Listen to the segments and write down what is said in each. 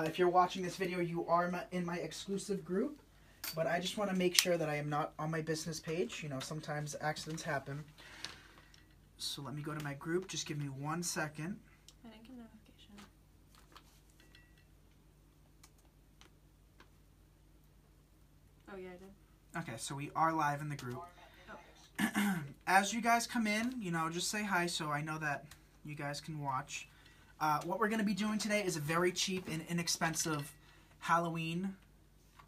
If you're watching this video, you are in my exclusive group, but I just want to make sure that I am not on my business page. You know, sometimes accidents happen. So let me go to my group. Just give me 1 second. I didn't get a notification. Oh, yeah, I did. Okay, so we are live in the group. Oh. As you guys come in, you know, just say hi so I know that you guys can watch. What we're going to be doing today is a very cheap and inexpensive Halloween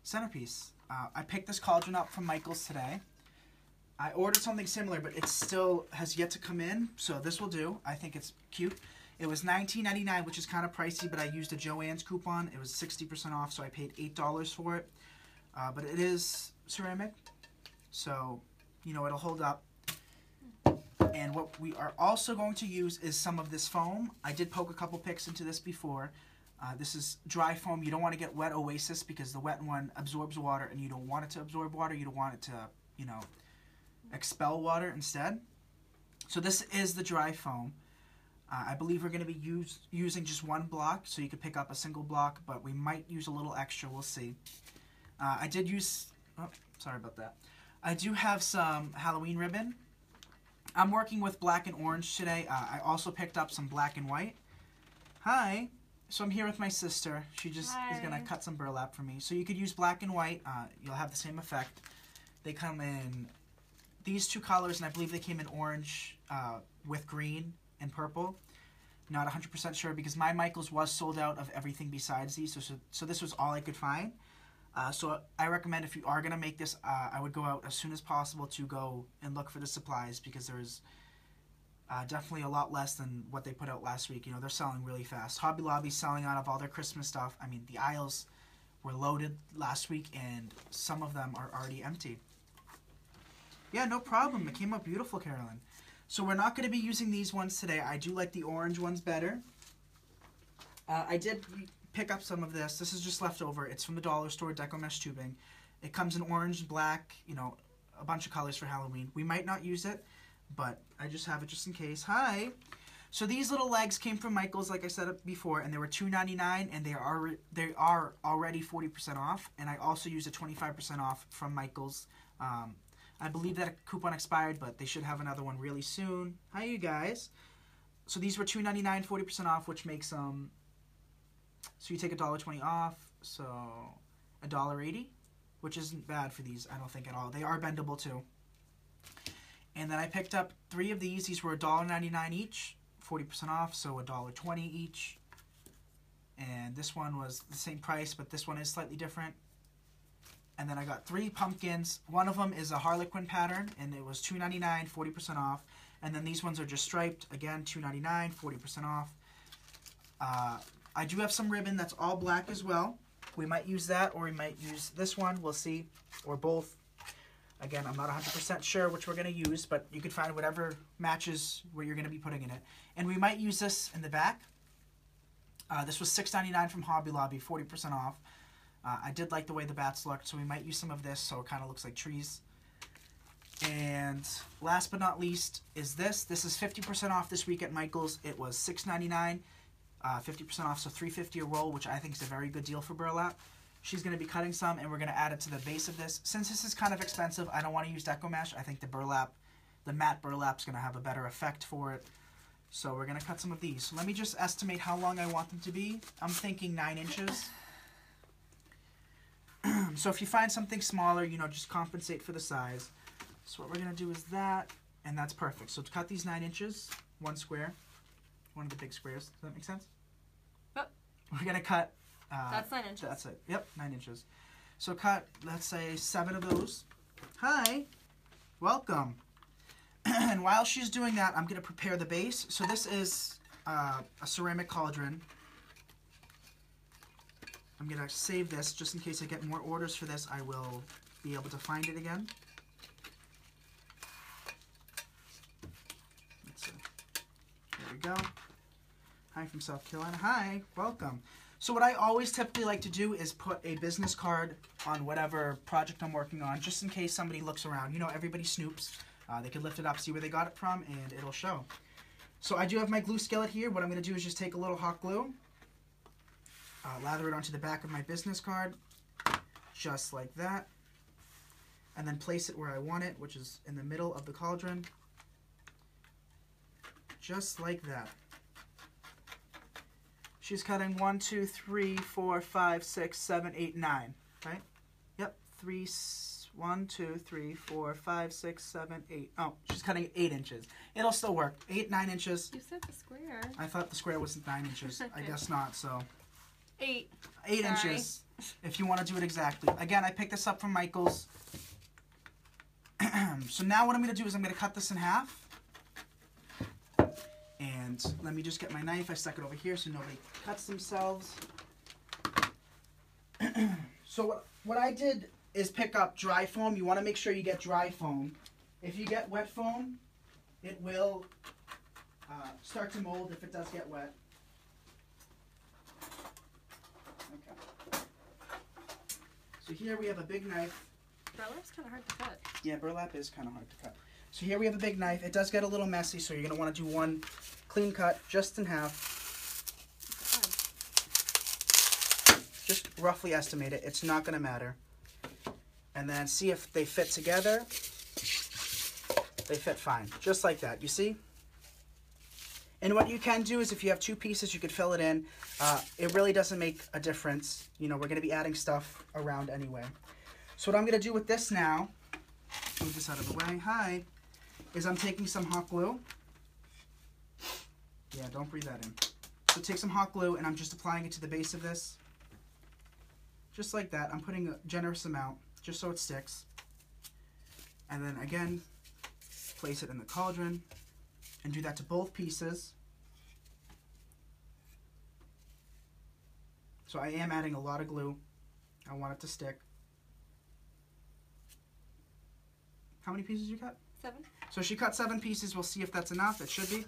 centerpiece. I picked this cauldron up from Michael's today. I ordered something similar, but it still has yet to come in, so this will do. I think it's cute. It was $19.99, which is kind of pricey, but I used a Joann's coupon. It was 60% off, so I paid $8 for it. But it is ceramic, so, you know, it'll hold up. And what we are also going to use is some of this foam. I did poke a couple picks into this before. This is dry foam. You don't want to get wet Oasis because the wet one absorbs water, and you don't want it to absorb water. You don't want it to, you know, expel water instead. So this is the dry foam. I believe we're going to be using just one block, so you could pick up a single block, but we might use a little extra. We'll see. I did use... Oh, sorry about that. I do have some Halloween ribbon. I'm working with black and orange today. I also picked up some black and white. Hi. So I'm here with my sister. She just is going to cut some burlap for me. So you could use black and white. You'll have the same effect. They come in these two colors, and I believe they came in orange with green and purple. Not 100% sure because my Michaels was sold out of everything besides these. So this was all I could find. So I recommend if you are going to make this, I would go out as soon as possible to go and look for the supplies because there's definitely a lot less than what they put out last week. You know, they're selling really fast. Hobby Lobby's selling out of all their Christmas stuff. I mean, the aisles were loaded last week and some of them are already empty. Yeah, no problem. It came out beautiful, Carolyn. So we're not going to be using these ones today. I do like the orange ones better. I did pick up some of this. This is just leftover. It's from the dollar store, Deco Mesh Tubing. It comes in orange, black, you know, a bunch of colors for Halloween. We might not use it, but I just have it just in case. Hi! So these little legs came from Michael's, like I said before, and they were $2.99, and they are already 40% off, and I also used a 25% off from Michael's. I believe that coupon expired, but they should have another one really soon. Hi, you guys. So these were $2.99, 40% off, which makes them... So you take $1.20 off, so $1.80, which isn't bad for these, I don't think, at all. They are bendable, too. And then I picked up 3 of these. These were $1.99 each, 40% off, so $1.20 each. And this one was the same price, but this one is slightly different. And then I got 3 pumpkins. One of them is a Harlequin pattern, and it was $2.99, 40% off. And then these ones are just striped. Again, $2.99, 40% off. I do have some ribbon that's all black as well. We might use that, or we might use this one. We'll see. Or both. Again, I'm not 100% sure which we're going to use, but you can find whatever matches where you're going to be putting in it. And we might use this in the back. This was $6.99 from Hobby Lobby, 40% off. I did like the way the bats looked, so we might use some of this so it kind of looks like trees. And last but not least is this. This is 50% off this week at Michael's. It was $6.99. 50% off, so $3.50 a roll, which I think is a very good deal for burlap. She's going to be cutting some, and we're going to add it to the base of this. Since this is kind of expensive, I don't want to use Deco Mesh. I think the matte burlap is going to have a better effect for it. So we're going to cut some of these. So let me just estimate how long I want them to be. I'm thinking 9 inches. So if you find something smaller, you know, just compensate for the size. So what we're going to do is that, and that's perfect. So to cut these 9 inches, 1 square. One of the big squares. Does that make sense? Oh. We're going to cut... that's 9 inches. That's it. Yep, 9 inches. So cut, let's say, 7 of those. Hi. Welcome. And while she's doing that, I'm going to prepare the base. So this is a ceramic cauldron. I'm going to save this just in case I get more orders for this. I will be able to find it again. Let's see. There we go. Hi from South Carolina. Hi. Welcome. So what I always typically like to do is put a business card on whatever project I'm working on, just in case somebody looks around. You know, everybody snoops. They can lift it up, see where they got it from, and it'll show. So I do have my glue skillet here. What I'm going to do is just take a little hot glue. lather it onto the back of my business card, just like that. And then place it where I want it, which is in the middle of the cauldron. Just like that. She's cutting 1, 2, 3, 4, 5, 6, 7, 8, 9. Right? Yep. 1, 2, 3, 4, 5, 6, 7, 8. Oh, she's cutting 8 inches. It'll still work. 8, 9 inches. You said the square. I thought the square was 9 inches. I guess not, so. 8. 8 inches, if you want to do it exactly. Again, I picked this up from Michael's. So now what I'm going to do is I'm going to cut this in half. And let me just get my knife. I stuck it over here so nobody cuts themselves. So what I did is pick up dry foam. You want to make sure you get dry foam. If you get wet foam, it will start to mold if it does get wet. Okay. So here we have a big knife. Burlap's kind of hard to cut. Yeah, burlap is kind of hard to cut. So here we have a big knife. It does get a little messy, so you're going to want to do one clean cut just in half. Just roughly estimate it. It's not going to matter. And then see if they fit together. They fit fine. Just like that. You see? And what you can do is if you have 2 pieces, you could fill it in. It really doesn't make a difference. You know, we're going to be adding stuff around anyway. So what I'm going to do with this now, move this out of the way, hi, is I'm taking some hot glue. Yeah, don't breathe that in. So take some hot glue and I'm just applying it to the base of this. Just like that. I'm putting a generous amount just so it sticks. And then again, place it in the cauldron and do that to both pieces. So I am adding a lot of glue. I want it to stick. How many pieces you cut? 7. So she cut 7 pieces. We'll see if that's enough. It should be.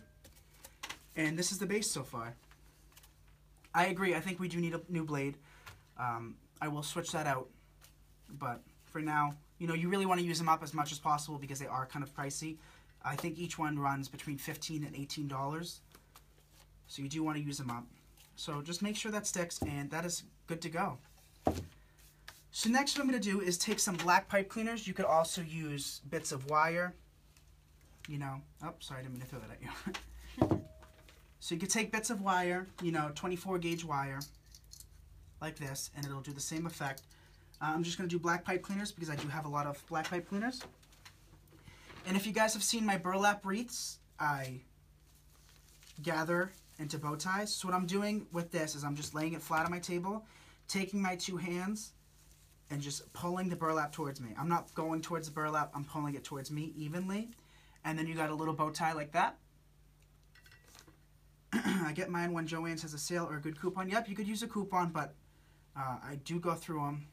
And this is the base so far. I agree. I think we do need a new blade. I will switch that out. But for now, you know, you really want to use them up as much as possible because they are kind of pricey. I think each one runs between $15 and $18. So you do want to use them up. So just make sure that sticks, and that is good to go. So next what I'm going to do is take some black pipe cleaners. You could also use bits of wire. You know, oh, sorry, I didn't mean to throw that at you. So you could take bits of wire, you know, 24 gauge wire, like this, and it'll do the same effect. I'm just going to do black pipe cleaners because I do have a lot of black pipe cleaners. And if you guys have seen my burlap wreaths, I gather into bow ties. So what I'm doing with this is I'm just laying it flat on my table, taking my 2 hands, and just pulling the burlap towards me. I'm not going towards the burlap, I'm pulling it towards me evenly. And then you got a little bow tie like that. I get mine when Joann's has a sale or a good coupon. Yep, you could use a coupon, but I do go through them,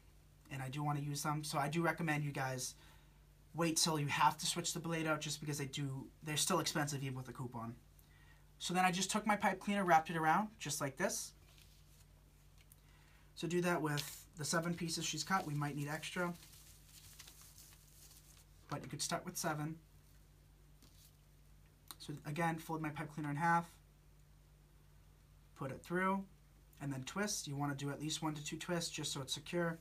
and I do want to use them. So I do recommend you guys wait till you have to switch the blade out just because they're still expensive even with a coupon. So then I just took my pipe cleaner, wrapped it around, just like this. So do that with the 7 pieces she's cut. We might need extra, but you could start with 7. So again, fold my pipe cleaner in half, put it through, and then twist. You want to do at least 1 to 2 twists just so it's secure.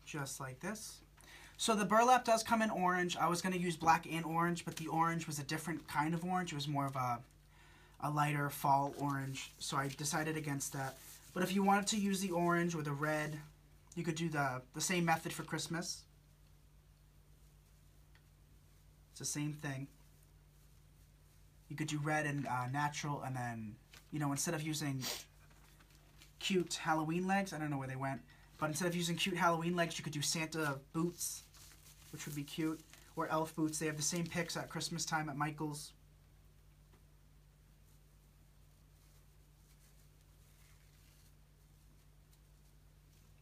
Just like this. So the burlap does come in orange. I was going to use black and orange, but the orange was a different kind of orange. It was more of a lighter fall orange, so I decided against that. But if you wanted to use the orange or the red, you could do the same method for Christmas. It's the same thing. You could do red and natural, and then, you know, instead of using cute Halloween legs, I don't know where they went, but instead of using cute Halloween legs, you could do Santa boots, which would be cute, or elf boots. They have the same picks at Christmas time at Michael's.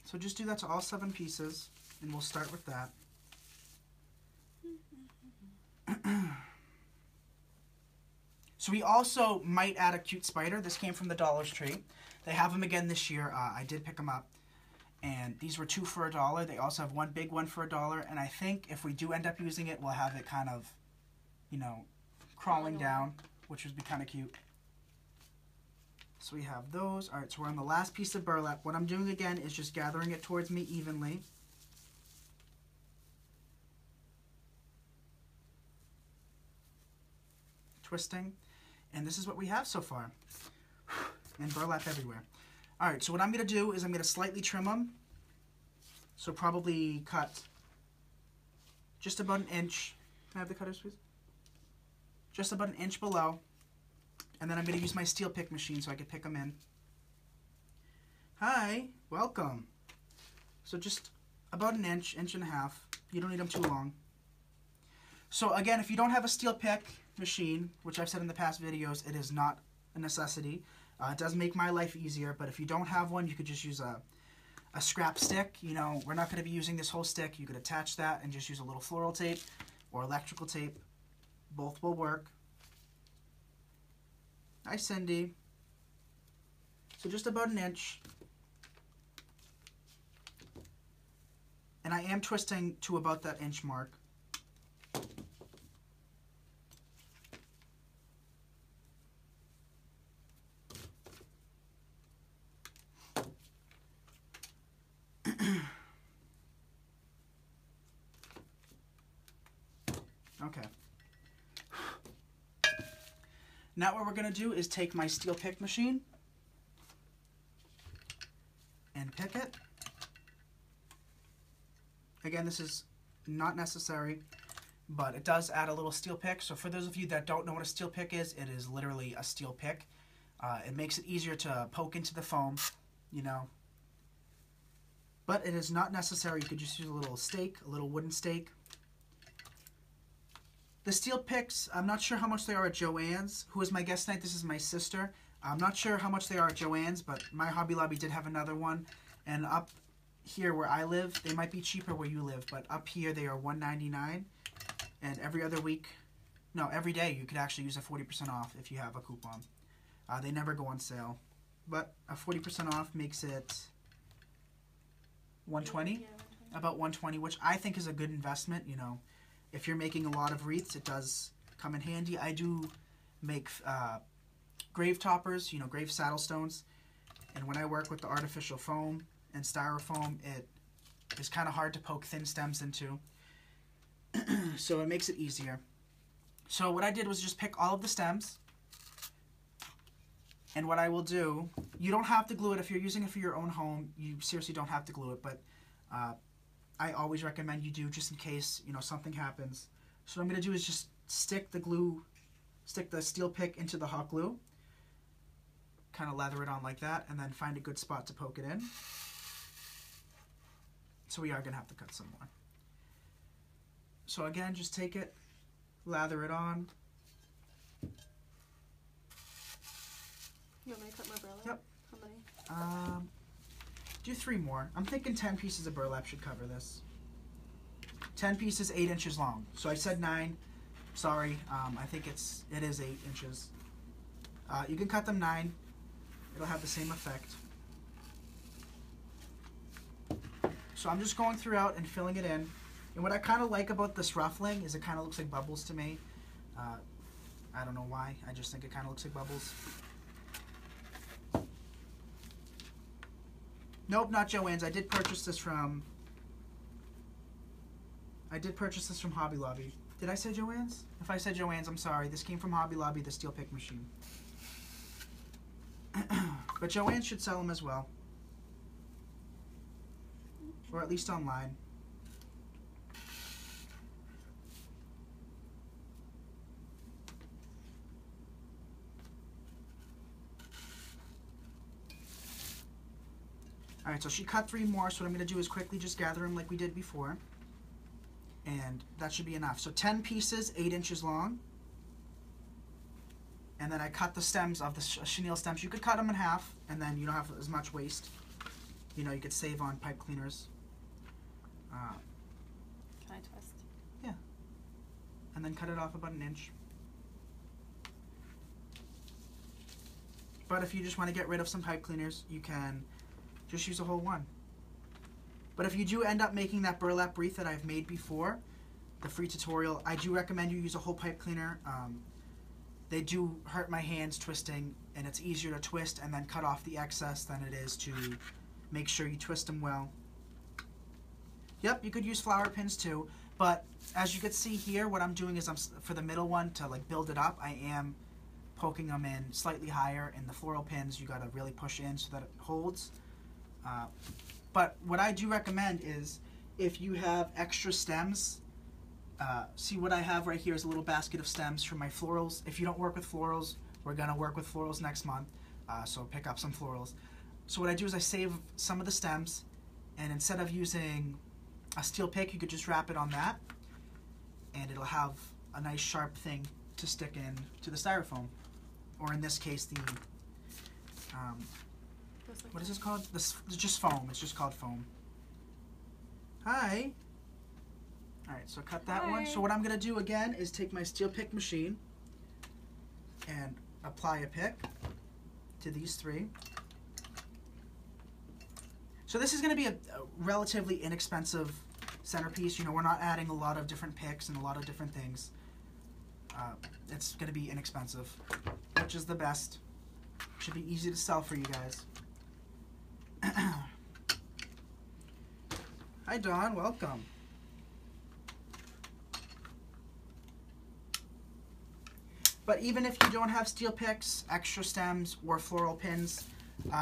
So just do that to all 7 pieces, and we'll start with that. So we also might add a cute spider. This came from the Dollar Tree. They have them again this year. I did pick them up. And these were 2 for $1. They also have one big one for $1. And I think if we do end up using it, we'll have it kind of, you know, crawling down, which would be kind of cute. So we have those. All right, so we're on the last piece of burlap. What I'm doing again is just gathering it towards me evenly. Twisting. And this is what we have so far. And burlap everywhere. All right, so what I'm going to do is I'm going to slightly trim them. So probably cut just about an inch. Can I have the cutters, please? Just about an inch below. And then I'm going to use my steel pick machine so I can pick them in. Hi, welcome. So just about an inch, inch and a half. You don't need them too long. So again, if you don't have a steel pick machine, which I've said in the past videos, it is not a necessity. It does make my life easier, but if you don't have one, you could just use a scrap stick. You know, we're not going to be using this whole stick. You could attach that and just use a little floral tape or electrical tape. Both will work. Hi, Cindy. So just about an inch. And I am twisting to about that inch mark. Okay. Now what we're going to do is take my steel pick machine and pick it. Again, this is not necessary, but it does add a little steel pick. So for those of you that don't know what a steel pick is, it is literally a steel pick. It makes it easier to poke into the foam, you know. But it is not necessary. You could just use a little stake, a little wooden stake. The steel picks, I'm not sure how much they are at Joann's. Who is my guest tonight? This is my sister. I'm not sure how much they are at Joann's, but my Hobby Lobby did have another one. And up here where I live, they might be cheaper where you live, but up here they are $1.99. And every other week, no, every day you could actually use a 40% off if you have a coupon. They never go on sale. But a 40% off makes it $120? Yeah, $120. About $120, which I think is a good investment, you know. If you're making a lot of wreaths, it does come in handy. I do make grave toppers, you know, grave saddle stones. And when I work with the artificial foam and styrofoam, it is kind of hard to poke thin stems into. So it makes it easier. So what I did was just pick all of the stems. And what I will do, you don't have to glue it. If you're using it for your own home, you seriously don't have to glue it. But I always recommend you do, just in case, you know, something happens. So what I'm going to do is just stick the steel pick into the hot glue. Kind of lather it on like that, and then find a good spot to poke it in. So we are going to have to cut some more. So again, just take it, lather it on. You want me to cut more burlap? Yep. How many? Do 3 more. I'm thinking 10 pieces of burlap should cover this. 10 pieces, 8 inches long. So I said 9. Sorry, I think it is 8 inches. You can cut them 9. It'll have the same effect. So I'm just going throughout and filling it in. And what I kind of like about this ruffling is it kind of looks like bubbles to me. I don't know why. I just think it kind of looks like bubbles. Nope, not Joann's. I did purchase this from Hobby Lobby. Did I say Joann's? If I said Joann's, I'm sorry. This came from Hobby Lobby, the steel pick machine. But Joann's should sell them as well. Or at least online. Alright, so she cut 3 more, so what I'm going to do is quickly just gather them like we did before. And that should be enough. So 10 pieces, 8 inches long. And then I cut the stems of the chenille stems. You could cut them in half, and then you don't have as much waste. You know, you could save on pipe cleaners. Can I twist? Yeah. And then cut it off about an inch. But if you just want to get rid of some pipe cleaners, you can just use a whole one. But if you do end up making that burlap wreath that I've made before, the free tutorial, I do recommend you use a whole pipe cleaner. They do hurt my hands twisting, and it's easier to twist and then cut off the excess than it is to make sure you twist them well. Yep, you could use flower pins too, but as you can see here, what I'm doing is for the middle one to like build it up, I am poking them in slightly higher, and the floral pins you gotta really push in so that it holds. But what I do recommend is if you have extra stems, see what I have right here is a little basket of stems for my florals. If you don't work with florals, we're gonna work with florals next month, so pick up some florals. So what I do is I save some of the stems, and instead of using a steel pick, you could just wrap it on that, and it'll have a nice sharp thing to stick in to the styrofoam, or in this case the what is this called? This just foam. It's just called foam. Hi. All right, so cut that one. So what I'm gonna do again is take my steel pick machine and apply a pick to these three. So this is gonna be a relatively inexpensive centerpiece. You know, we're not adding a lot of different picks and a lot of different things. It's gonna be inexpensive, which is the best. Should be easy to sell for you guys. Hi Dawn, welcome. But even if you don't have steel picks, extra stems, or floral pins,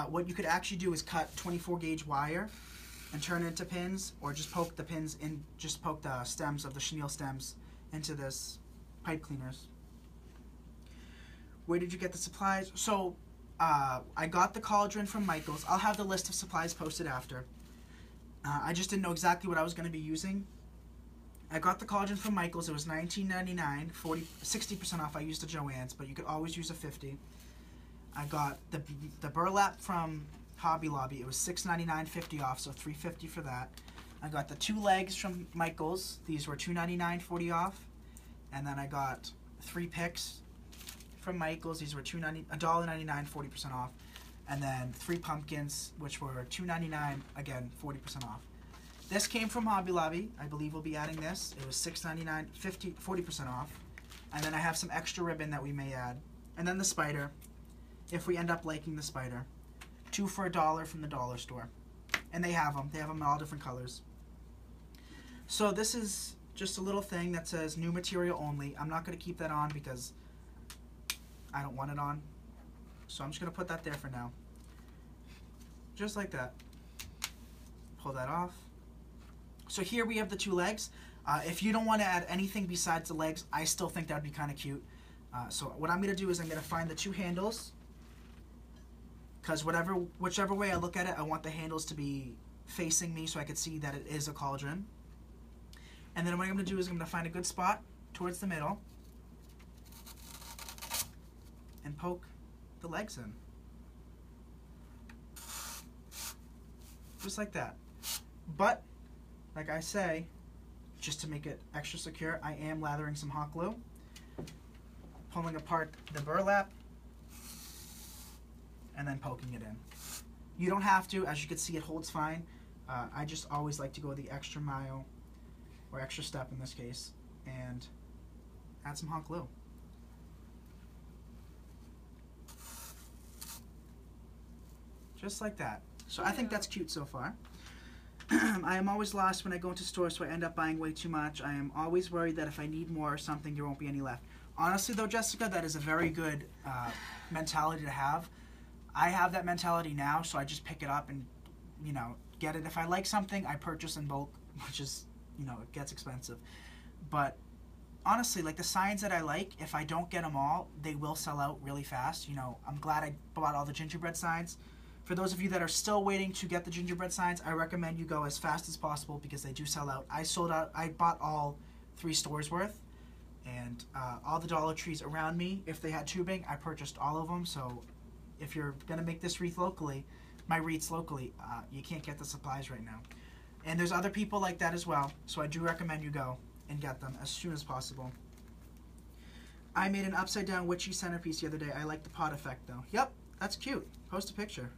what you could actually do is cut 24 gauge wire and turn it into pins, or just poke the pins in, just poke the stems of the chenille stems into this pipe cleaners. Where did you get the supplies? So I got the cauldron from Michaels. I'll have the list of supplies posted after. I just didn't know exactly what I was going to be using. I got the cauldron from Michaels. It was $19.99, 60% off. I used a Joann's, but you could always use a 50. I got the burlap from Hobby Lobby. It was $6.99, 50 off, so $3.50 for that. I got the 2 legs from Michaels. These were $2.99, 40 off. And then I got 3 picks from Michaels. These were $1.99, 40% off. And then 3 pumpkins, which were $2.99, again, 40% off. This came from Hobby Lobby. I believe we'll be adding this. It was $6.99, 40% off. And then I have some extra ribbon that we may add. And then the spider, if we end up liking the spider. 2 for $1 from the dollar store. And they have them. They have them in all different colors. So this is just a little thing that says new material only. I'm not going to keep that on because I don't want it on. So I'm just going to put that there for now. Just like that. Pull that off. So here we have the 2 legs. If you don't want to add anything besides the legs, I still think that would be kind of cute. So what I'm going to do is I'm going to find the 2 handles. Because whichever way I look at it, I want the handles to be facing me so I could see that it is a cauldron. And then what I'm going to do is I'm going to find a good spot towards the middle and poke the legs in. Just like that. But, like I say, just to make it extra secure, I am lathering some hot glue, pulling apart the burlap, and then poking it in. You don't have to. As you can see, it holds fine. I just always like to go the extra mile, or extra step in this case, and add some hot glue. Just like that. So I think that's cute so far. I am always lost when I go into stores, so I end up buying way too much. I am always worried that if I need more or something, there won't be any left. Honestly, though, Jessica, that is a very good mentality to have. I have that mentality now, so I just pick it up and, you know, get it. If I like something, I purchase in bulk, which is, you know, it gets expensive. But honestly, like the signs that I like, if I don't get them all, they will sell out really fast. You know, I'm glad I bought all the gingerbread signs. For those of you that are still waiting to get the gingerbread signs, I recommend you go as fast as possible because they do sell out. I sold out. I bought all 3 stores worth, and all the Dollar Trees around me, if they had tubing, I purchased all of them. So if you're going to make this wreath locally, my wreaths locally, you can't get the supplies right now. And there's other people like that as well, so I do recommend you go and get them as soon as possible. I made an upside down witchy centerpiece the other day. I like the pot effect though. Yep, That's cute. Post a picture.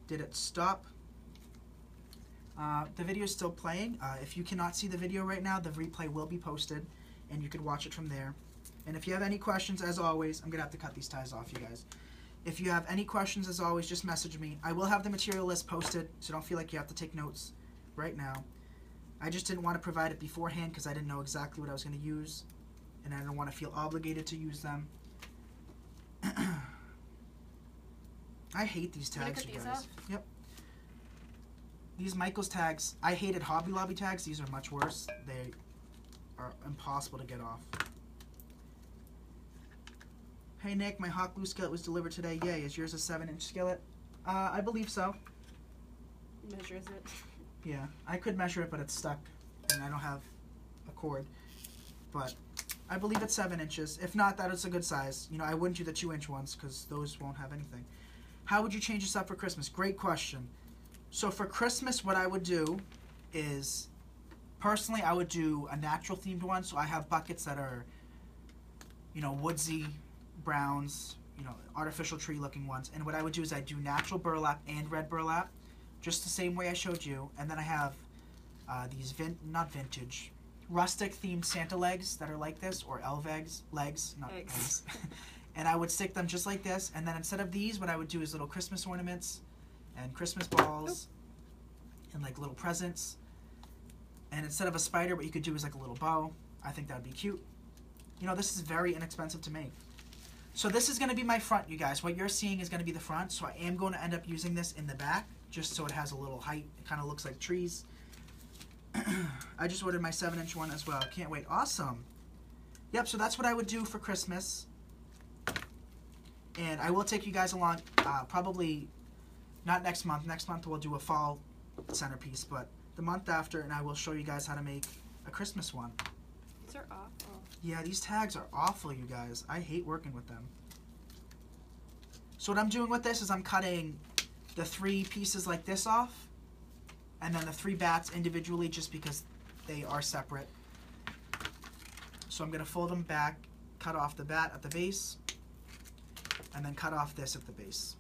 Did it stop? The video is still playing. If you cannot see the video right now, the replay will be posted, and you can watch it from there. And if you have any questions, as always, I'm going to have to cut these ties off, you guys. If you have any questions, as always, just message me. I will have the material list posted, so don't feel like you have to take notes right now. I just didn't want to provide it beforehand because I didn't know exactly what I was going to use, and I didn't want to feel obligated to use them. I hate these tags, you guys. Yep. These Michaels tags, I hated Hobby Lobby tags. These are much worse. They are impossible to get off. Hey Nick, my hot glue skillet was delivered today. Yay, is yours a 7-inch skillet? I believe so. Measures it. Yeah, I could measure it, but it's stuck, and I don't have a cord. But I believe it's 7 inches. If not, that is a good size. You know, I wouldn't do the 2-inch ones because those won't have anything. How would you change this up for Christmas? Great question. So for Christmas, what I would do is, personally, I would do a natural themed one. So I have buckets that are, you know, woodsy browns, you know, artificial tree looking ones. And what I would do is I do natural burlap and red burlap, just the same way I showed you. And then I have these, not vintage, rustic themed Santa legs that are like this, or elf legs, not eggs. And I would stick them just like this. And then instead of these, what I would do is little Christmas ornaments and Christmas balls and like little presents. And instead of a spider, what you could do is like a little bow. I think that would be cute. You know, this is very inexpensive to make. So this is going to be my front, you guys. What you're seeing is going to be the front. So I am going to end up using this in the back, just so it has a little height. It kind of looks like trees. I just ordered my 7-inch one as well. Can't wait. Awesome. Yep, so that's what I would do for Christmas. And I will take you guys along, probably not next month. Next month we'll do a fall centerpiece, but the month after, and I will show you guys how to make a Christmas one. These are awful. Yeah, these tags are awful, you guys. I hate working with them. So what I'm doing with this is I'm cutting the 3 pieces like this off, and then the 3 bats individually just because they are separate. So I'm going to fold them back, cut off the bat at the base, and then cut off this at the base.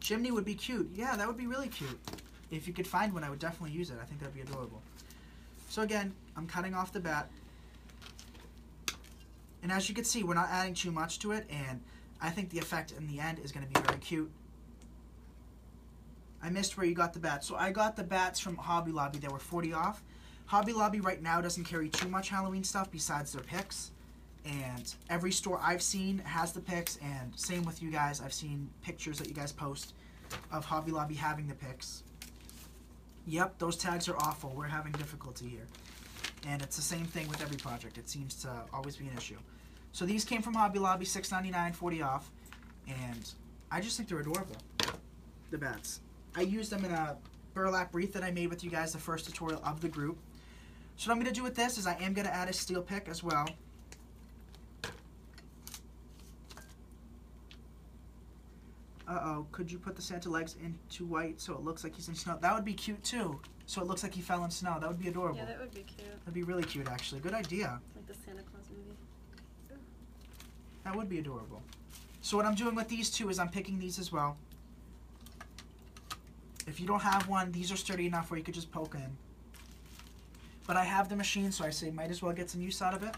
Chimney would be cute. Yeah, that would be really cute. If you could find one, I would definitely use it. I think that would be adorable. So again, I'm cutting off the bat. And as you can see, we're not adding too much to it, and I think the effect in the end is going to be very cute. I missed where you got the bats. So I got the bats from Hobby Lobby. They were 40 off. Hobby Lobby right now doesn't carry too much Halloween stuff besides their picks. And every store I've seen has the picks, and same with you guys. I've seen pictures that you guys post of Hobby Lobby having the picks. Yep, those tags are awful. We're having difficulty here. And it's the same thing with every project. It seems to always be an issue. So these came from Hobby Lobby, $6.99, 40 off. And I just think they're adorable, the bats. I used them in a burlap wreath that I made with you guys, the first tutorial of the group. So what I'm going to do with this is I am going to add a steel pick as well. Uh-oh, could you put the Santa legs into white so it looks like he's in snow? That would be cute too. So it looks like he fell in snow. That would be adorable. Yeah, that would be cute. That'd be really cute, actually. Good idea. Like the Santa Claus movie. Ooh. That would be adorable. So what I'm doing with these two is I'm picking these as well. If you don't have one, these are sturdy enough where you could just poke in. But I have the machine, so I say might as well get some use out of it.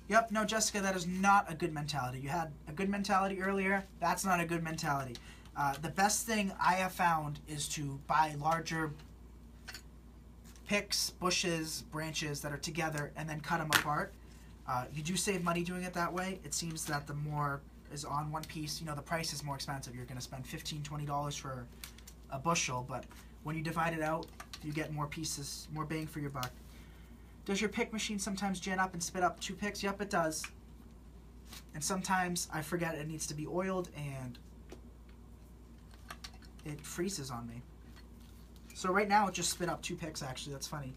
Yep, no, Jessica, that is not a good mentality. You had a good mentality earlier. That's not a good mentality. The best thing I have found is to buy larger picks, bushes, branches that are together and then cut them apart. You do save money doing it that way. It seems that the more is on one piece, you know, the price is more expensive. You're going to spend $15, $20 for a bushel, but when you divide it out, you get more pieces, more bang for your buck. Does your pick machine sometimes gin up and spit up 2 picks? Yep, it does. And sometimes I forget it needs to be oiled and it freezes on me. So right now it just spit up 2 picks actually. That's funny.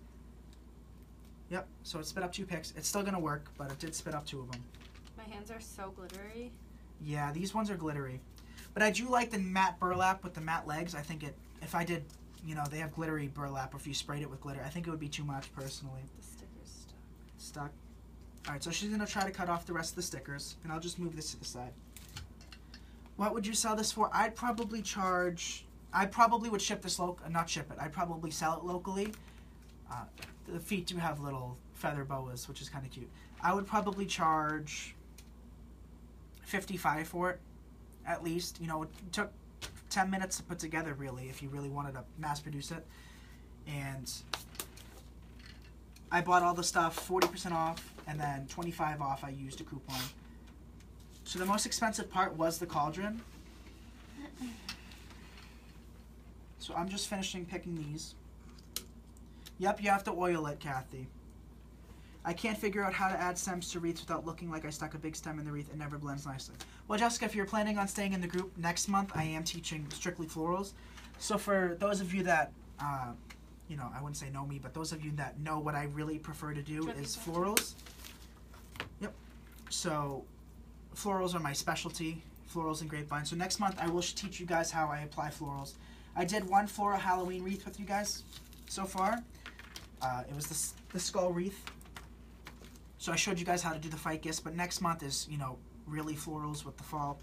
Yep, so it spit up 2 picks. It's still going to work, but it did spit up 2 of them. My hands are so glittery. Yeah, these ones are glittery. But I do like the matte burlap with the matte legs. I think it, if I did, you know, they have glittery burlap, or if you sprayed it with glitter. I think it would be too much, personally. The sticker's stuck. Stuck. Alright, so she's going to try to cut off the rest of the stickers, and I'll just move this to the side. What would you sell this for? I'd probably would ship this not ship it. I'd probably sell it locally. The feet do have little feather boas, which is kind of cute. I would probably charge $55 for it, at least. You know, it took 10 minutes to put together, really, if you really wanted to mass produce it. And I bought all the stuff 40% off, and then 25% off I used a coupon. So the most expensive part was the cauldron. So I'm just finishing picking these. Yep, you have to oil it, Kathy. I can't figure out how to add stems to wreaths without looking like I stuck a big stem in the wreath. It never blends nicely. Well, Jessica, if you're planning on staying in the group next month, I am teaching strictly florals. So for those of you that, you know, I wouldn't say know me, but those of you that know what I really prefer to do is florals. Yep. So florals are my specialty, florals and grapevine. So next month I will teach you guys how I apply florals. I did one floral Halloween wreath with you guys so far. It was the skull wreath. So I showed you guys how to do the ficus, but next month is, you know, really florals with the fall.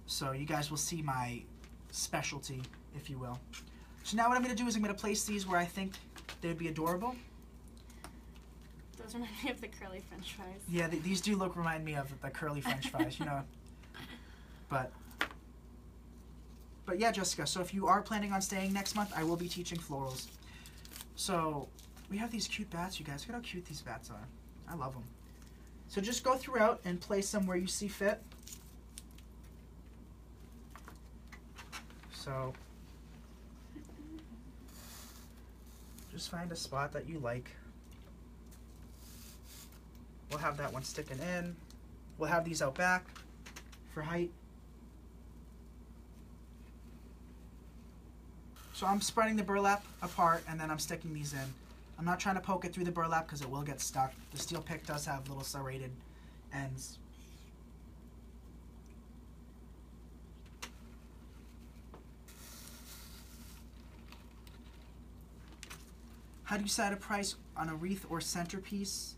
So you guys will see my specialty, if you will. So now what I'm going to do is I'm going to place these where I think they would be adorable. Those remind me of the curly french fries. Yeah, these do remind me of the curly french fries, you know. But yeah, Jessica, so if you are planning on staying next month, I will be teaching florals. So we have these cute bats, you guys. Look at how cute these bats are. I love them. So just go throughout and place them where you see fit. So just find a spot that you like. We'll have that one sticking in. We'll have these out back for height. So I'm spreading the burlap apart, and then I'm sticking these in. I'm not trying to poke it through the burlap because it will get stuck. The steel pick does have little serrated ends. How do you set a price on a wreath or centerpiece?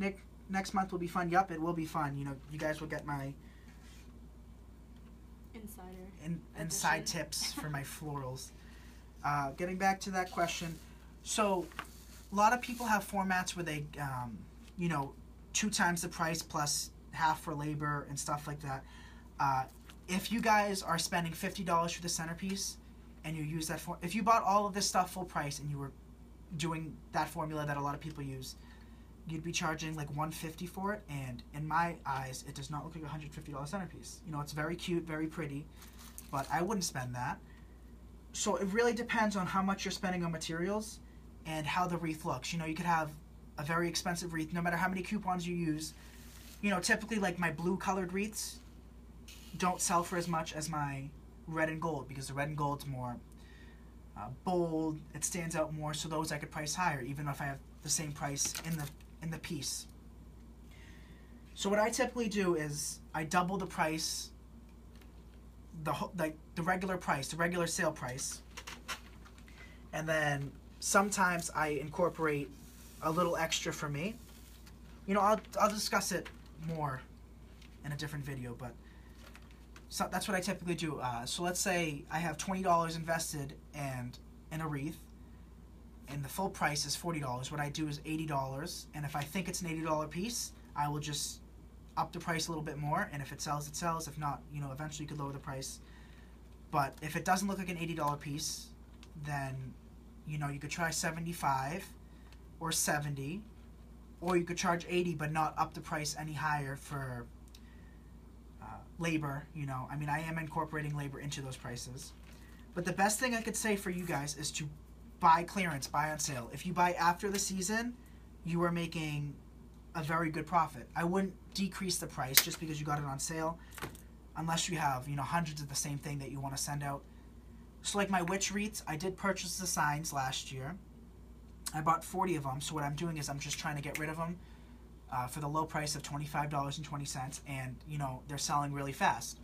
Nick, next month will be fun. Yup, it will be fun. You know, you guys will get my inside tips for my florals. Getting back to that question, so a lot of people have formats where they, you know, 2 times the price plus half for labor and stuff like that. If you guys are spending $50 for the centerpiece and you use that if you bought all of this stuff full price and you were doing that formula that a lot of people use, you'd be charging like $150 for it, and in my eyes, it does not look like a $150 centerpiece. You know, it's very cute, very pretty, but I wouldn't spend that. So it really depends on how much you're spending on materials and how the wreath looks. You know, you could have a very expensive wreath, no matter how many coupons you use. You know, typically like my blue colored wreaths don't sell for as much as my red and gold, because the red and gold's more bold, it stands out more, so those I could price higher, even if I have the same price in the piece. So what I typically do is I double the price, the regular price, the regular sale price, and then sometimes I incorporate a little extra for me. You know, I'll discuss it more in a different video, but so that's what I typically do. So let's say I have $20 invested in a wreath, and the full price is $40. What I do is $80, and if I think it's an $80 piece, I will just up the price a little bit more, and if it sells, it sells. If not, you know, eventually you could lower the price. But if it doesn't look like an $80 piece, then, you know, you could try 75 or 70, or you could charge 80 but not up the price any higher for labor. You know, I mean, I am incorporating labor into those prices. But the best thing I could say for you guys is to buy clearance, buy on sale. If you buy after the season, you are making a very good profit. I wouldn't decrease the price just because you got it on sale, unless you have, you know, hundreds of the same thing that you want to send out. So like my witch wreaths, I did purchase the signs last year. I bought 40 of them, so what I'm doing is I'm just trying to get rid of them for the low price of $25.20, and, you know, they're selling really fast.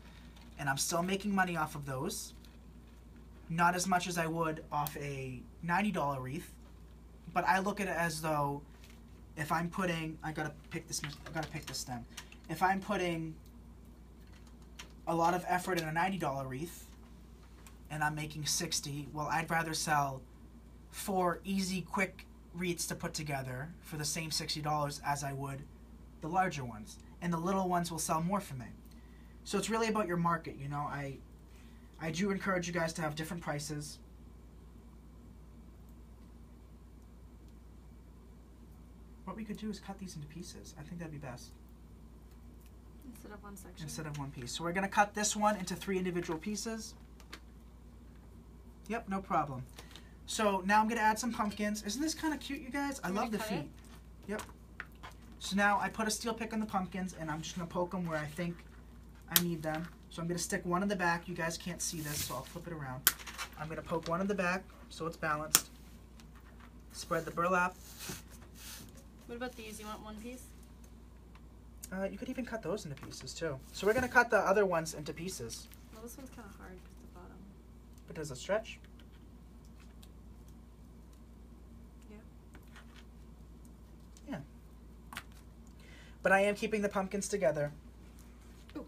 And I'm still making money off of those. not as much as I would off a $90 wreath, but I look at it as though if I'm putting, I gotta pick this stem. If I'm putting a lot of effort in a $90 wreath and I'm making 60, well, I'd rather sell 4 easy, quick wreaths to put together for the same $60 as I would the larger ones. And the little ones will sell more for me. So it's really about your market, you know. I do encourage you guys to have different prices. What we could do is cut these into pieces. I think that'd be best. Instead of one section. Instead of one piece. So we're going to cut this one into 3 individual pieces. Yep, no problem. So now I'm going to add some pumpkins. Isn't this kind of cute, you guys? I love the feet. Yep. So now I put a steel pick on the pumpkins, and I'm just going to poke them where I think I need them. So I'm going to stick one in the back. You guys can't see this, so I'll flip it around. I'm going to poke one in the back so it's balanced. Spread the burlap. What about these? You want one piece? You could even cut those into pieces too. So we're going to cut the other ones into pieces. Well, this one's kind of hard because the bottom. But does it stretch? Yeah. Yeah. But I am keeping the pumpkins together. Ooh.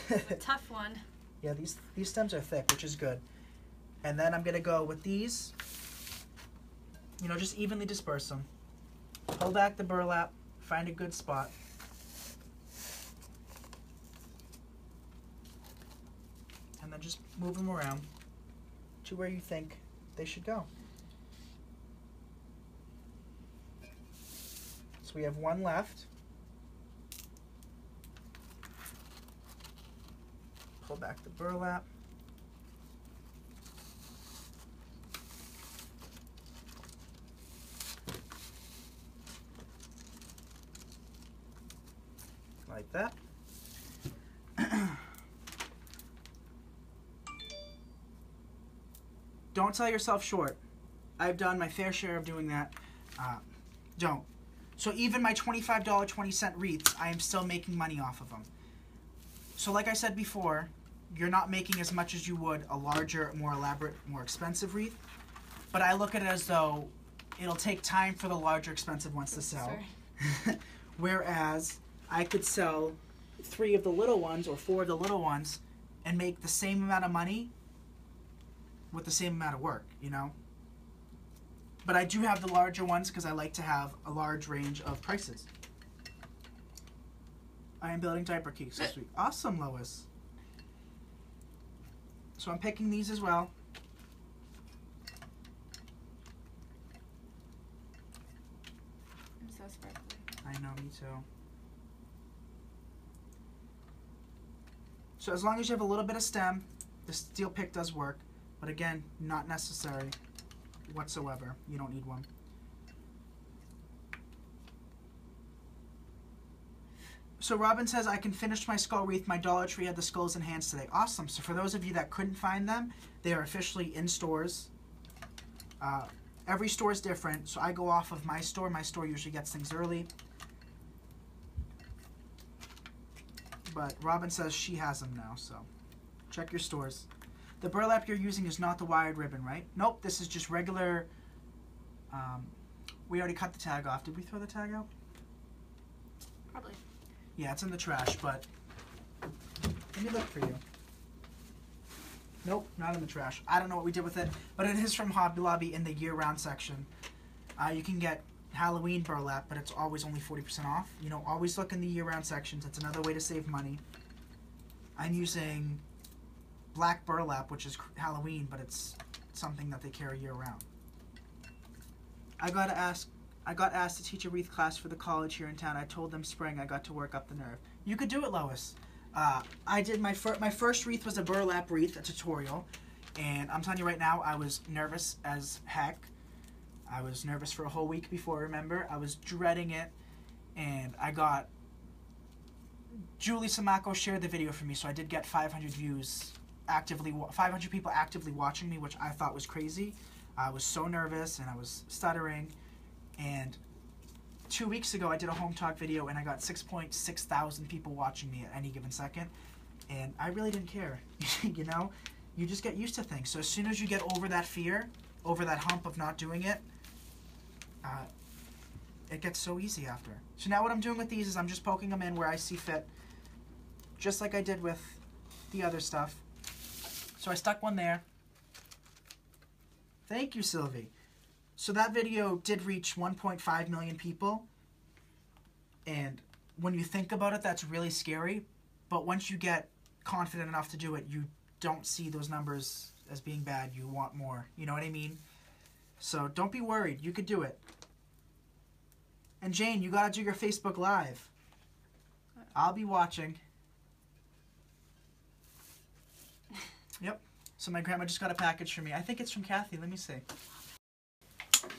It's a tough one. Yeah, these stems are thick, which is good. And then I'm going to go with these. You know, just evenly disperse them. Pull back the burlap. Find a good spot. And then just move them around to where you think they should go. So we have one left. Pull back the burlap. Like that. Don't sell yourself short. I've done my fair share of doing that. Don't. So even my $25 20-cent wreaths, I am still making money off of them. So like I said before, you're not making as much as you would a larger, more elaborate, more expensive wreath. But I look at it as though it'll take time for the larger, expensive ones to sell. Whereas I could sell 3 of the little ones or 4 of the little ones and make the same amount of money with the same amount of work, you know? But I do have the larger ones because I like to have a large range of prices. I am building diaper cakes this week. Awesome, Lois. So I'm picking these as well. I'm so sparkly. I know, me too. So as long as you have a little bit of stem, the steel pick does work. But again, not necessary whatsoever. You don't need one. So Robin says, I can finish my skull wreath. My Dollar Tree had the skulls in hands today. Awesome. So for those of you that couldn't find them, they are officially in stores. Every store is different. So I go off of my store. My store usually gets things early. But Robin says she has them now, so check your stores. The burlap you're using is not the wired ribbon, right? Nope, this is just regular. We already cut the tag off. Did we throw the tag out? Probably. Yeah, it's in the trash, but let me look for you. Nope, not in the trash. I don't know what we did with it, but it is from Hobby Lobby in the year-round section. You can get Halloween burlap, but it's always only 40% off. You know, always look in the year-round sections. It's another way to save money. I'm using black burlap, which is Halloween, but it's something that they carry year-round. I got asked to teach a wreath class for the college here in town. I told them spring. I got to work up the nerve. You could do it, Lois. I did my first wreath was a burlap wreath, a tutorial, and I'm telling you right now, I was nervous as heck. I was nervous for a whole week before, remember? I was dreading it, and I got... Julie Samako shared the video for me, so I did get 500 views, 500 people actively watching me, which I thought was crazy. I was so nervous, and I was stuttering, and 2 weeks ago, I did a home talk video, and I got 6.6 thousand people watching me at any given second, and I really didn't care, you know? you just get used to things. So as soon as you get over that fear, over that hump of not doing it, it gets so easy after. So now what I'm doing with these is I'm just poking them in where I see fit, just like I did with the other stuff. So I stuck one there. Thank you, Sylvie. So that video did reach 1.5 million people. And when you think about it, that's really scary. But once you get confident enough to do it, you don't see those numbers as being bad. You want more. You know what I mean? So don't be worried. You could do it. And Jane, you gotta do your Facebook Live. I'll be watching. Yep. So my grandma just got a package for me. I think it's from Kathy. Let me see.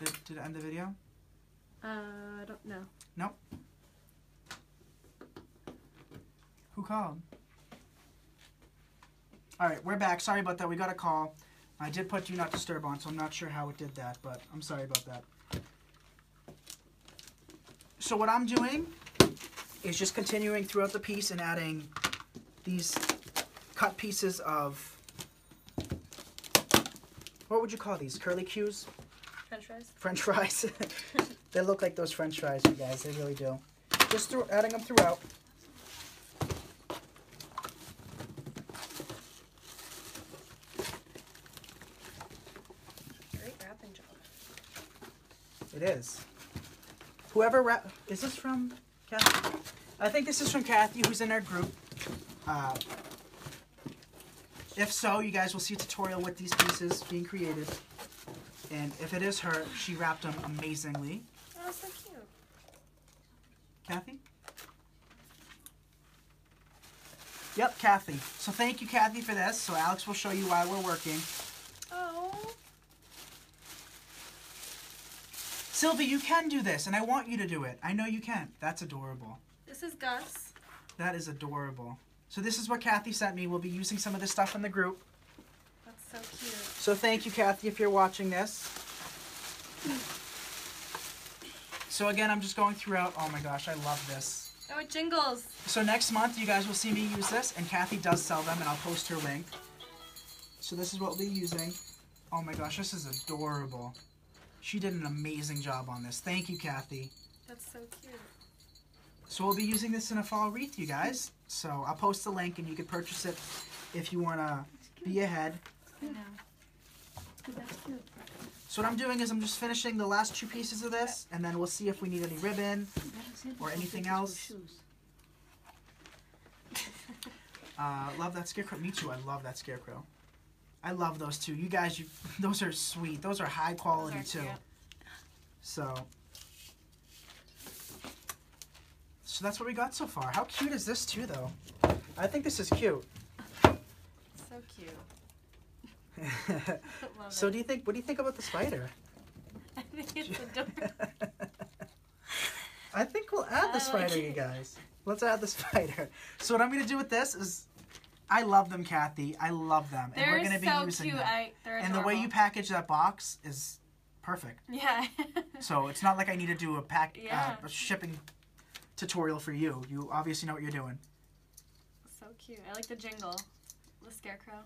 Did it end the video? I don't know. Nope. Who called? Alright, we're back. Sorry about that. We got a call. I did put Do Not Disturb on, so I'm not sure how it did that, but I'm sorry about that. So what I'm doing is just continuing throughout the piece and adding these cut pieces of, what would you call these? Curly Q's? French fries? French fries. They look like those French fries, you guys. They really do. Just adding them throughout. Great wrapping job. It is. Whoever is this from Kathy? I think this is from Kathy, who's in our group. If so, you guys will see a tutorial with these pieces being created. And if it is her, she wrapped them amazingly. Oh, so cute. Kathy? Yep, Kathy. So thank you, Kathy, for this. So Alex will show you while we're working. Oh. Sylvie, you can do this, and I want you to do it. I know you can. That's adorable. This is Gus. That is adorable. So this is what Kathy sent me. We'll be using some of this stuff in the group. That's so cute. So thank you, Kathy, if you're watching this. So again, I'm just going throughout. Oh my gosh, I love this. Oh, it jingles. So next month, you guys will see me use this, and Kathy does sell them, and I'll post her link. So this is what we'll be using. Oh my gosh, this is adorable. She did an amazing job on this. Thank you, Kathy. That's so cute. So we'll be using this in a fall wreath, you guys. So I'll post the link, and you can purchase it if you want to be ahead. I know. That's cute. So what I'm doing is I'm just finishing the last two pieces of this, and then we'll see if we need any ribbon or anything else. Love that scarecrow. Me too. I love that scarecrow. I love those two. You guys, those are sweet. Those are high quality Those are too. cute. So that's what we got so far. How cute is this too, though? I think this is cute. So cute. Love So it. what do you think about the spider? I think it's adorable. I think we'll add the I spider, like you it. guys. Let's add the spider. So what I'm going to do with this is, I love them, Kathy. I love them. And They're we're going to be so using cute. them. They're And the way you package that box is perfect. Yeah. So it's not like I need to do a Yeah. a shipping tutorial for you. You obviously know what you're doing. So cute. I like the jingle. The scarecrow.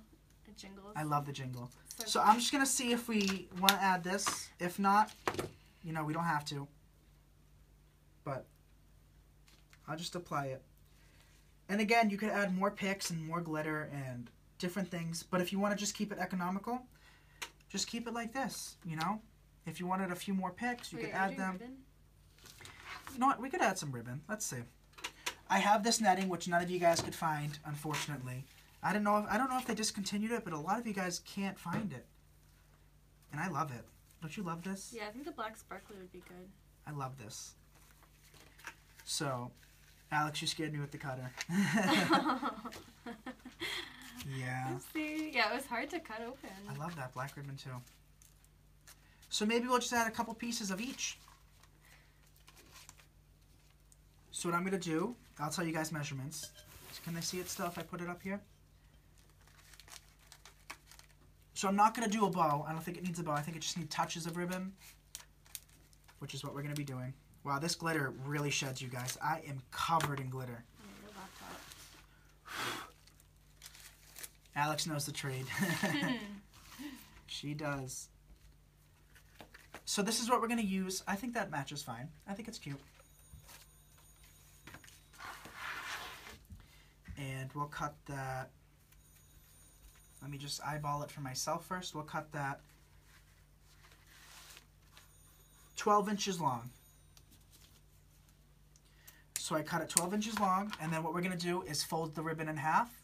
It jingles. I love the jingle. So cute. I'm just going to see if we want to add this. If not, we don't have to. But I'll just apply it. And again, you could add more picks and more glitter and different things. But if you want to just keep it economical, just keep it like this, If you wanted a few more picks, you Wait, could are you add doing them. ribbon? You know what? We could add some ribbon. Let's see. I have this netting, which none of you guys could find, unfortunately. I don't know if they discontinued it, but a lot of you guys can't find it. And I love it. Don't you love this? Yeah, I think the black sparkly would be good. I love this. So, Alex, you scared me with the cutter. Yeah. See? Yeah, it was hard to cut open. I love that black ribbon too. So maybe we'll just add a couple pieces of each. So what I'm going to do, I'll tell you guys measurements. Can they see it still if I put it up here? So I'm not going to do a bow. I don't think it needs a bow. I think it just needs touches of ribbon, which is what we're going to be doing. Wow, this glitter really sheds, you guys. I am covered in glitter. Oh, your laptop. Alex knows the trade. She does. So this is what we're going to use. I think that matches fine. I think it's cute. And we'll cut that. Let me just eyeball it for myself first. We'll cut that 12 inches long. So I cut it 12 inches long, and then what we're going to do is fold the ribbon in half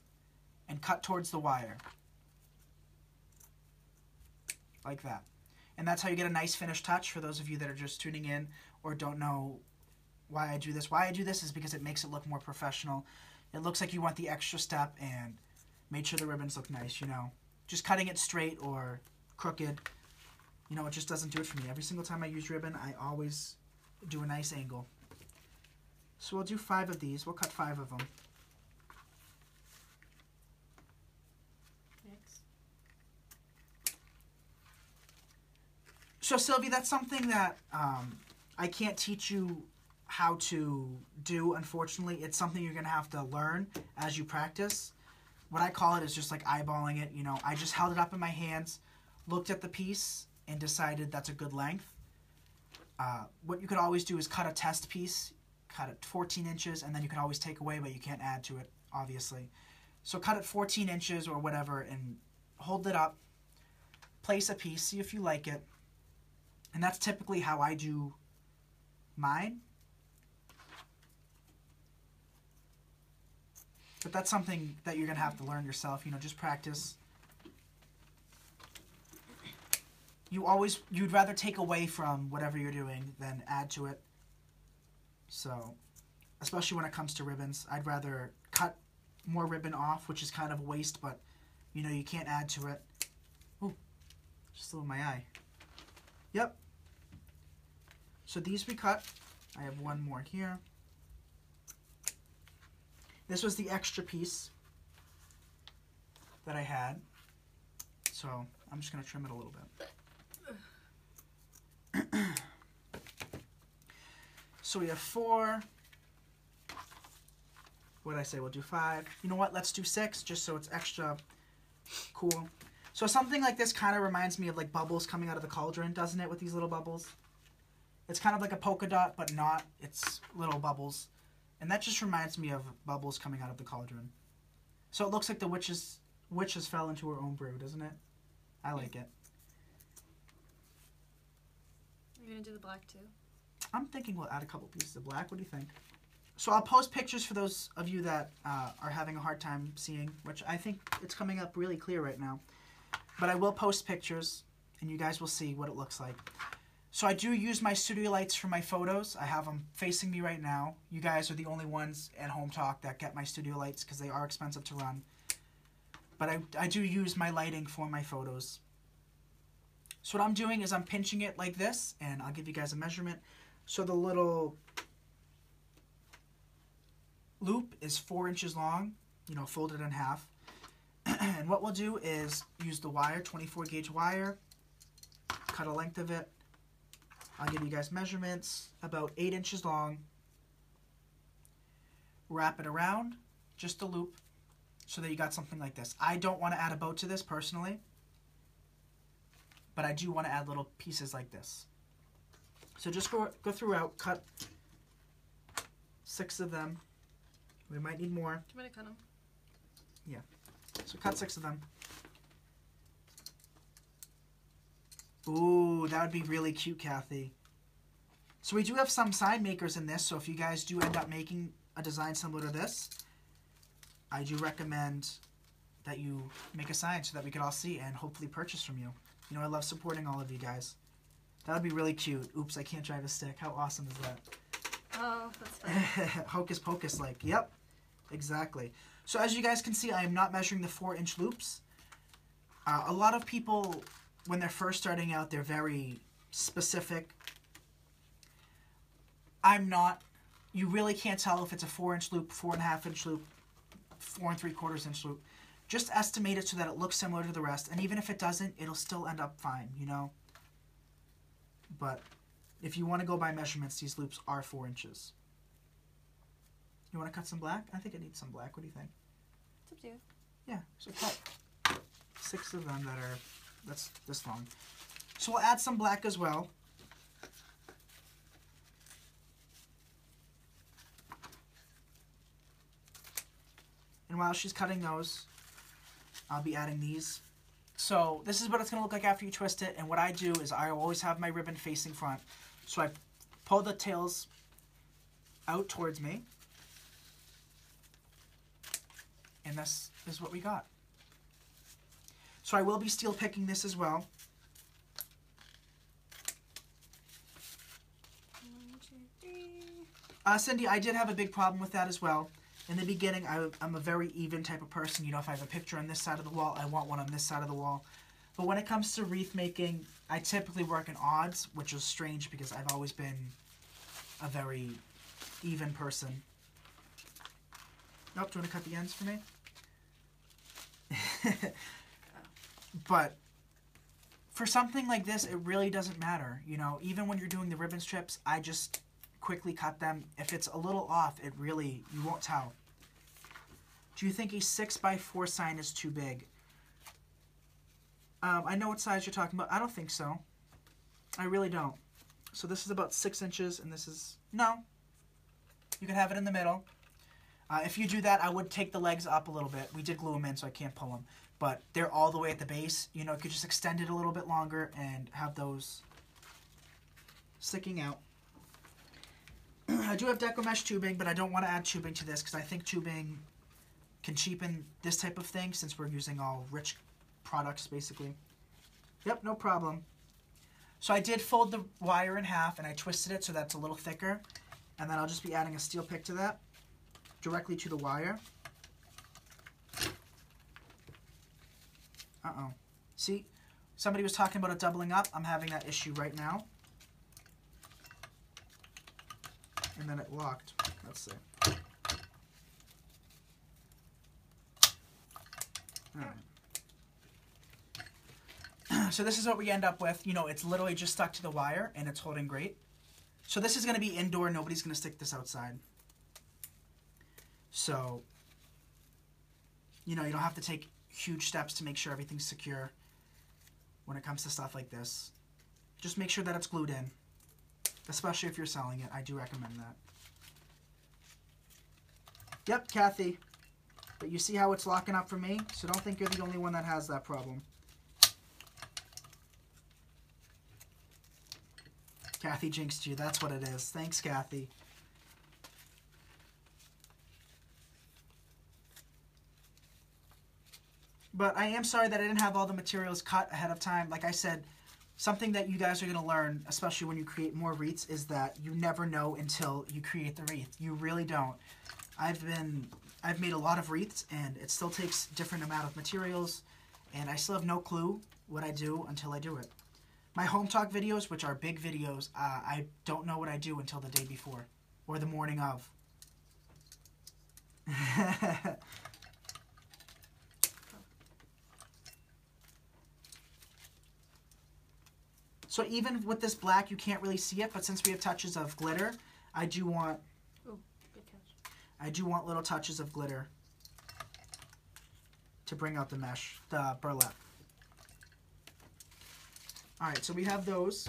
and cut towards the wire. Like that. And that's how you get a nice finished touch for those of you that are just tuning in or don't know why I do this. Why I do this is because it makes it look more professional. It looks like you want the extra step and made sure the ribbons look nice, you know. Just cutting it straight or crooked, you know, it just doesn't do it for me. Every single time I use ribbon, I always do a nice angle. So we'll do 5 of these. We'll cut 5 of them. So Sylvie, that's something that I can't teach you how to do, unfortunately. It's something you're going to have to learn as you practice. What I call it is just like eyeballing it, you know. I just held it up in my hands, looked at the piece, and decided that's a good length. What you could always do is cut a test piece, cut it 14 inches, and then you can always take away, but you can't add to it, obviously. So cut it 14 inches or whatever and hold it up, place a piece, see if you like it. And that's typically how I do mine. But that's something that you're going to have to learn yourself, you know, just practice. You'd rather take away from whatever you're doing than add to it. So, especially when it comes to ribbons, I'd rather cut more ribbon off, which is kind of a waste, but, you know, you can't add to it. Ooh, just a little in my eye. Yep. So these we cut. I have one more here. This was the extra piece that I had. So I'm just going to trim it a little bit. So we have 4. What did I say? We'll do 5. You know what? Let's do 6 just so it's extra cool. So something like this kind of reminds me of like bubbles coming out of the cauldron, doesn't it, with these little bubbles? It's kind of like a polka dot, but not. It's little bubbles. And that just reminds me of bubbles coming out of the cauldron. So it looks like the witch has fell into her own brew, doesn't it? I like it. You're going to do the black too? I'm thinking we'll add a couple pieces of black. What do you think? So I'll post pictures for those of you that are having a hard time seeing, which I think it's coming up really clear right now. But I will post pictures, and you guys will see what it looks like. So I do use my studio lights for my photos. I have them facing me right now. You guys are the only ones at Home Talk that get my studio lights because they are expensive to run. But I do use my lighting for my photos. So what I'm doing is I'm pinching it like this, and I'll give you guys a measurement. So the little loop is 4 inches long, you know, folded in half. And what we'll do is use the wire, 24 gauge wire, cut a length of it. I'll give you guys measurements, about 8 inches long. Wrap it around, just a loop, so that you got something like this. I don't want to add a bow to this personally, but I do want to add little pieces like this. So just go throughout, cut 6 of them. We might need more. Do you want me to cut them? Yeah. So cut 6 of them. Ooh, that would be really cute, Kathy. So we do have some sign makers in this, so if you guys do end up making a design similar to this, I do recommend that you make a sign so that we could all see and hopefully purchase from you. You know, I love supporting all of you guys. That would be really cute. Oops, I can't drive a stick. How awesome is that? Oh, that's fun. Hocus pocus like. Yep, exactly. So as you guys can see, I am not measuring the 4-inch loops. A lot of people, when they're first starting out, they're very specific. I'm not. You really can't tell if it's a 4-inch loop, 4.5-inch loop, 4 3/4 inch loop. Just estimate it so that it looks similar to the rest. And even if it doesn't, it'll still end up fine, you know? But if you want to go by measurements, these loops are 4 inches. You want to cut some black? I think it needs some black. What do you think? It's up to you. Yeah, so cut. 6 of them that are, that's this long. So we'll add some black as well. And while she's cutting those, I'll be adding these. So this is what it's going to look like after you twist it. And what I do is I always have my ribbon facing front. So I pull the tails out towards me. And this is what we got. So I will be steel picking this as well. 1, 2, 3. Cindy, I did have a big problem with that as well. In the beginning, I'm a very even type of person. You know, if I have a picture on this side of the wall, I want one on this side of the wall. But when it comes to wreath making, I typically work in odds, which is strange because I've always been a very even person. Nope, do you want to cut the ends for me? But for something like this, it really doesn't matter. You know, even when you're doing the ribbon strips, I just quickly cut them. If it's a little off, it really, you won't tell. Do you think a 6x4 sign is too big? I know what size you're talking about. I don't think so. I really don't. So this is about 6 inches, and this is, no. You can have it in the middle. If you do that, I would take the legs up a little bit. We did glue them in, so I can't pull them. But they're all the way at the base. You know, you could just extend it a little bit longer and have those sticking out. I do have Deco Mesh tubing, but I don't want to add tubing to this because I think tubing can cheapen this type of thing since we're using all rich products, basically. Yep, no problem. So I did fold the wire in half, and I twisted it so that's a little thicker. And then I'll just be adding a steel pick to that, directly to the wire. Uh-oh. See? Somebody was talking about it doubling up. I'm having that issue right now. And then it locked. Let's see. Alright. So this is what we end up with. You know, it's literally just stuck to the wire, and it's holding great. So this is going to be indoor. Nobody's going to stick this outside. So, you know, you don't have to take huge steps to make sure everything's secure when it comes to stuff like this. Just make sure that it's glued in. Especially if you're selling it. I do recommend that. Yep, Kathy. But you see how it's locking up for me? So don't think you're the only one that has that problem. Kathy jinxed you. That's what it is. Thanks, Kathy. But I am sorry that I didn't have all the materials cut ahead of time. Like I said, something that you guys are going to learn, especially when you create more wreaths, is that you never know until you create the wreath. You really don't. I've made a lot of wreaths, and it still takes different amount of materials, and I still have no clue what I do until I do it. My home talk videos, which are big videos, I don't know what I do until the day before or the morning of. So even with this black, you can't really see it, but since we have touches of glitter, I do want little touches of glitter to bring out the mesh, the burlap. All right, so we have those.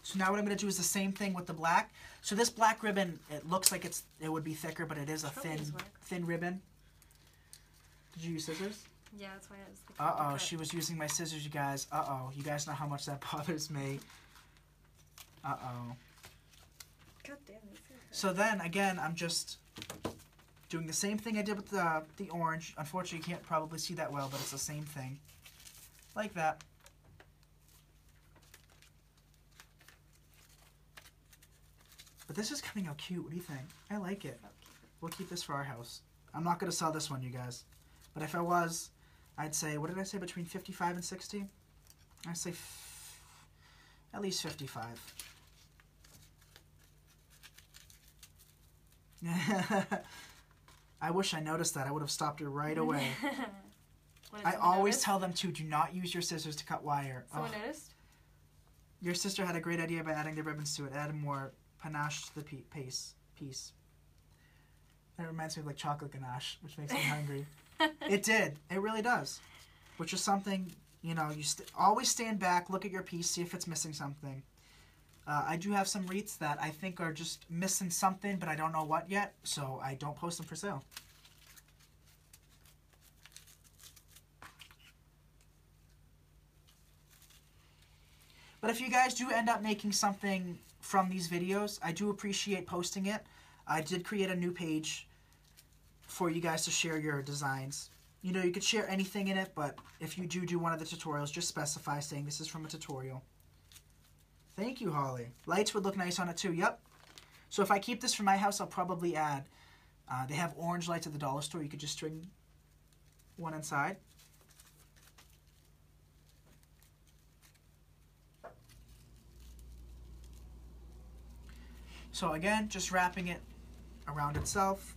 So now what I'm going to do is the same thing with the black. So this black ribbon, it looks like it would be thicker, but it is a thin ribbon. Did you use scissors? Yeah, that's why I was looking Uh-oh, she was using my scissors, you guys. Uh-oh, you guys know how much that bothers me. Uh-oh. God damn it. So then, again, I'm just doing the same thing I did with the orange. Unfortunately, you can't probably see that well, but it's the same thing. Like that. But this is coming out cute. What do you think? I like it. We'll keep this for our house. I'm not going to sell this one, you guys. But if I was, I'd say, what did I say, between 55 and 60? I'd say at least 55. I wish I noticed that. I would have stopped her right away. I always tell them to do not use your scissors to cut wire. Someone noticed? Your sister had a great idea by adding the ribbons to it. Add more panache to the piece. That reminds me of like chocolate ganache, which makes me hungry. It did. It really does. Which is something You know, you always stand back, look at your piece, see if it's missing something. I do have some wreaths that I think are just missing something, but I don't know what yet, so I don't post them for sale. But if you guys do end up making something from these videos, I do appreciate posting it. I did create a new page for you guys to share your designs. You know, you could share anything in it, but if you do one of the tutorials, just specify saying this is from a tutorial. Thank you, Holly. Lights would look nice on it too, yep. So if I keep this for my house, I'll probably add, they have orange lights at the dollar store. You could just string one inside. So again, just wrapping it around itself,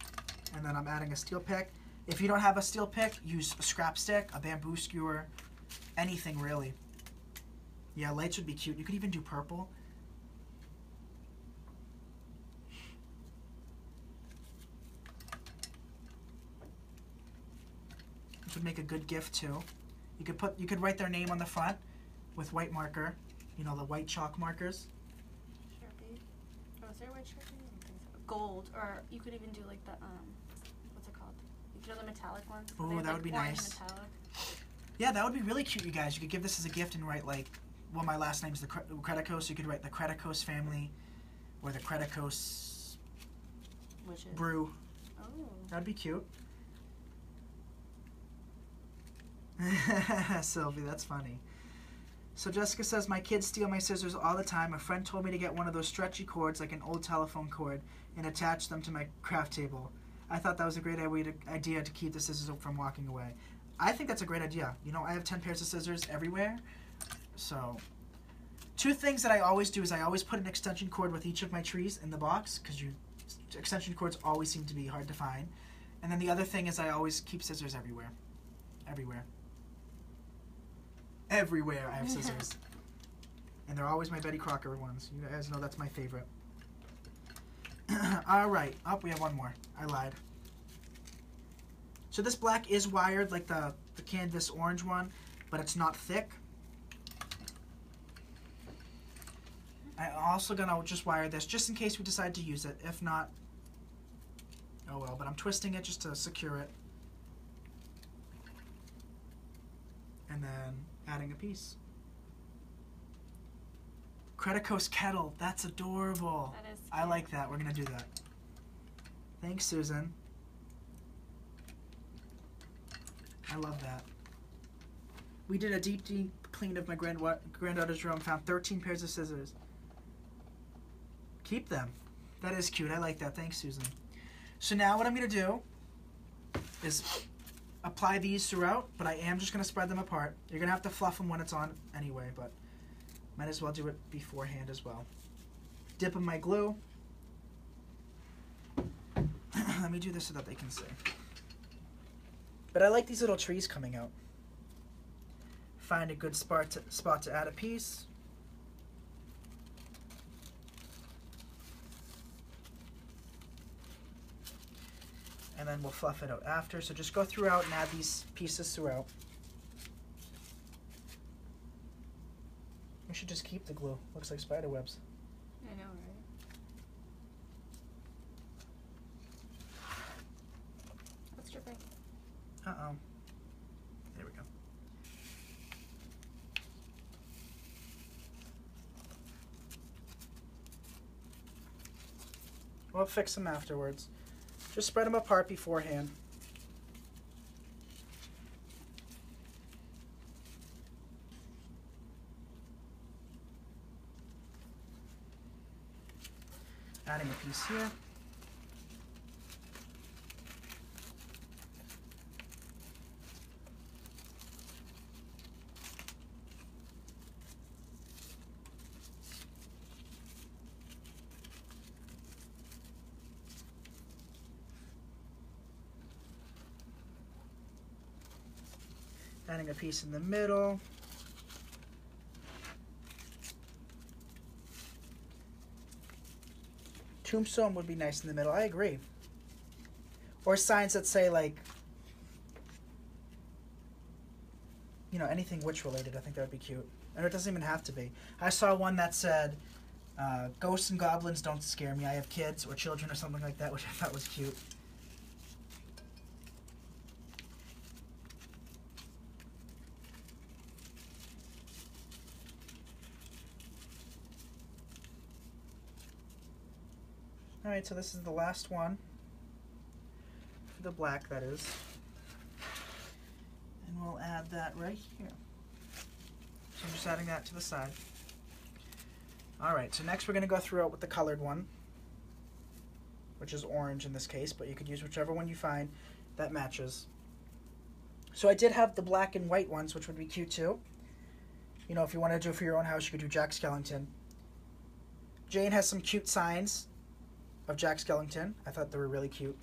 and then I'm adding a steel pick. If you don't have a steel pick, use a scrap stick, a bamboo skewer, anything really. Yeah, lights would be cute. You could even do purple. This would make a good gift too. You could write their name on the front with white marker, you know, the white chalk markers. Sharpie. Oh, is there a white Sharpie? I don't think so. Gold, or you could even do like the what's it called? You know, the metallic ones. Oh, that would be nice. Metallic. Yeah, that would be really cute, you guys. You could give this as a gift and write like, well, my last name's the Creticos, so you could write the Creticos family or the Creticos brew. Oh. That'd be cute. Sylvie, that's funny. So Jessica says, my kids steal my scissors all the time. A friend told me to get one of those stretchy cords, like an old telephone cord, and attach them to my craft table. I thought that was a great idea to keep the scissors from walking away. I think that's a great idea. You know, I have 10 pairs of scissors everywhere. So, two things that I always do is I always put an extension cord with each of my trees in the box, because extension cords always seem to be hard to find. And then the other thing is I always keep scissors everywhere. Everywhere. Everywhere I have scissors. And they're always my Betty Crocker ones. You guys know that's my favorite. Alright. Oh, we have one more. I lied. So this black is wired like the canvas orange one, but it's not thick. I'm also gonna just wire this just in case we decide to use it. If not, oh well, but I'm twisting it just to secure it. And then adding a piece. Creticos kettle, that's adorable. That is cute. I like that. We're gonna do that. Thanks, Susan. I love that. We did a deep clean of my granddaughter's room, found 13 pairs of scissors. Keep them. That is cute. I like that. Thanks, Susan. So now what I'm going to do is apply these throughout, but I am just going to spread them apart. You're going to have to fluff them when it's on anyway, but might as well do it beforehand as well. Dip in my glue. Let me do this so that they can see. But I like these little trees coming out. Find a good spot to add a piece. And then we'll fluff it out after. So just go throughout and add these pieces throughout. We should just keep the glue. Looks like spider webs. I know, right? What's dripping? Uh-oh. There we go. We'll fix them afterwards. Just spread them apart beforehand. Adding a piece here. Adding a piece in the middle. Tombstone would be nice in the middle. I agree. Or signs that say, like, you know, anything witch related, I think that would be cute. And it doesn't even have to be. I saw one that said, ghosts and goblins don't scare me. I have kids or children or something like that, which I thought was cute. Alright, so this is the last one. For the black, that is. And we'll add that right here. So I'm just adding that to the side. Alright, so next we're going to go through it with the colored one, which is orange in this case, but you could use whichever one you find that matches. So I did have the black and white ones, which would be cute too. You know, if you want to do it for your own house, you could do Jack Skellington. Jane has some cute signs of Jack Skellington. I thought they were really cute.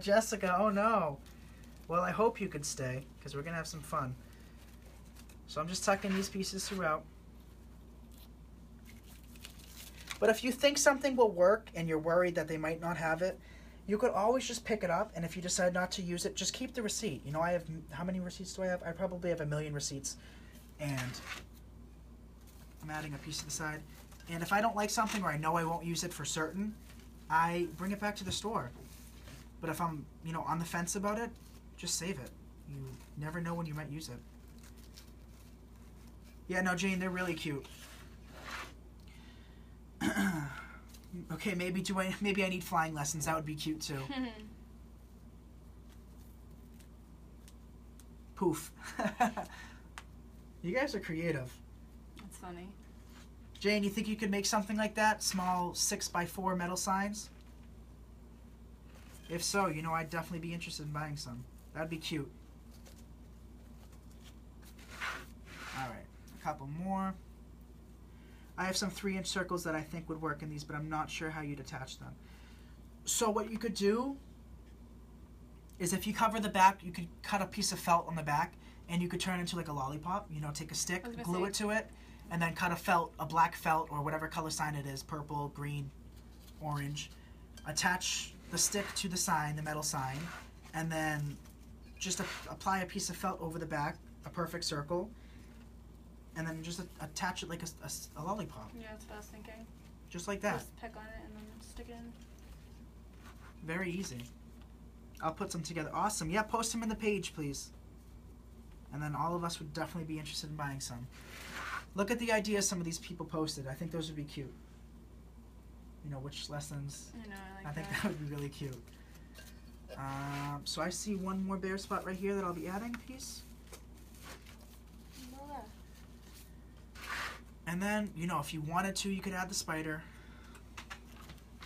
Jessica, oh no. Well, I hope you could stay, because we're going to have some fun. So I'm just tucking these pieces throughout. But if you think something will work and you're worried that they might not have it, you could always just pick it up, and if you decide not to use it, just keep the receipt. You know, I have, how many receipts do I have? I probably have 1 million receipts. And I'm adding a piece to the side. And if I don't like something or I know I won't use it for certain, I bring it back to the store. But if I'm, you know, on the fence about it, just save it. You never know when you might use it. Yeah, no, Jane, they're really cute. Okay, maybe I need flying lessons. That would be cute too. Poof. You guys are creative. That's funny. Jane, you think you could make something like that? Small 6x4 metal signs? If so, you know, I'd definitely be interested in buying some. That'd be cute. Alright, a couple more. I have some 3-inch circles that I think would work in these, but I'm not sure how you'd attach them. So what you could do is if you cover the back, you could cut a piece of felt on the back, and you could turn it into like a lollipop. You know, take a stick, glue it to it, and then cut a black felt, or whatever color sign it is, purple, green, orange. Attach the stick to the sign, the metal sign, and then just apply a piece of felt over the back, a perfect circle, and then just attach it like a lollipop. Yeah, that's what I was thinking. Just like that. Just peck on it and then stick it in. Very easy. I'll put some together. Awesome. Yeah, post them in the page, please. And then all of us would definitely be interested in buying some. Look at the ideas some of these people posted. I think those would be cute. You know, which lessons. I know, I think that would be really cute. So I see one more bare spot right here that I'll be adding a piece. And then, you know, if you wanted to, you could add the spider.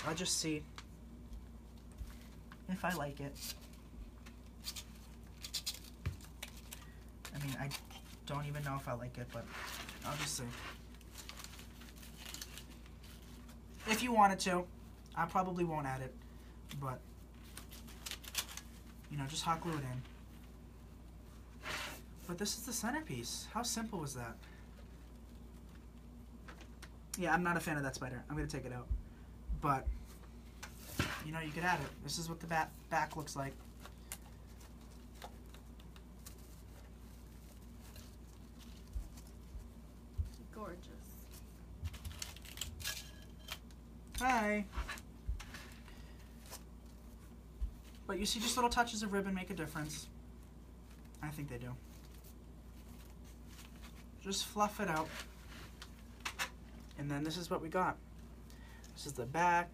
I'll just see if I like it. I mean, I don't even know if I like it, but I'll just see. If you wanted to, I probably won't add it, but, you know, just hot glue it in. But this is the centerpiece. How simple was that? Yeah, I'm not a fan of that spider. I'm going to take it out. But, you know, you could add it. This is what the back looks like. Gorgeous. Hi. But you see, just little touches of ribbon make a difference. I think they do. Just fluff it out. And then this is what we got. This is the back.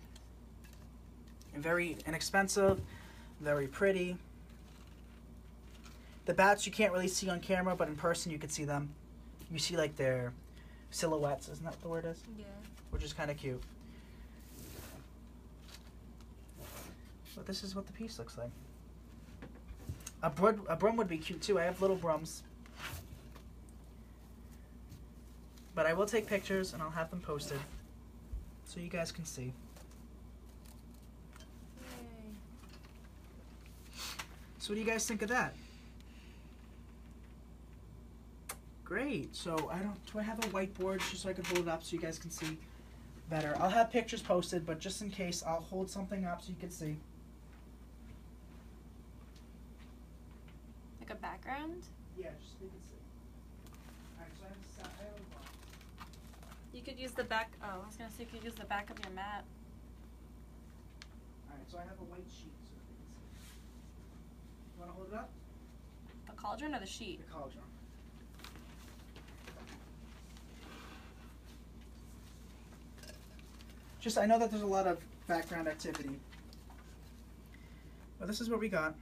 Very inexpensive, very pretty. The bats you can't really see on camera, but in person you can see them. You see like their silhouettes, isn't that what the word is? Yeah. Which is kind of cute. But this is what the piece looks like. A broom would be cute too. I have little brooms. But I will take pictures and I'll have them posted so you guys can see. Yay. So what do you guys think of that? Great. So do I have a whiteboard just so I can hold it up so you guys can see better. I'll have pictures posted, but just in case, I'll hold something up so you can see. Like a background? Yeah, just so you can see. Alright, so I have a box. You could use the back. Oh, I was gonna say you could use the back of your mat. Alright, so I have a white sheet so you can see. You want to hold it up? The cauldron or the sheet? The cauldron. Just, I know that there's a lot of background activity. But this is what we got.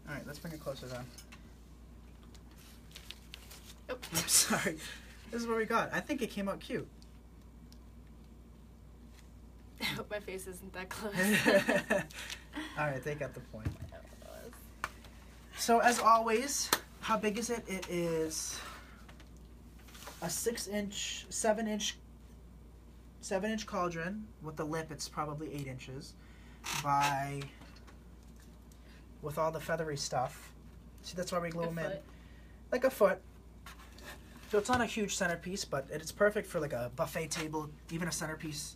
Alright, let's bring it closer then. Oh. I'm sorry. This is what we got. I think it came out cute. I hope my face isn't that close. Alright, they got the point. So as always, how big is it? It is a 7-inch cauldron with the lip. It's probably 8 inches with all the feathery stuff. See, that's why we glue them in. Like a foot. So it's not a huge centerpiece, but it's perfect for like a buffet table, even a centerpiece,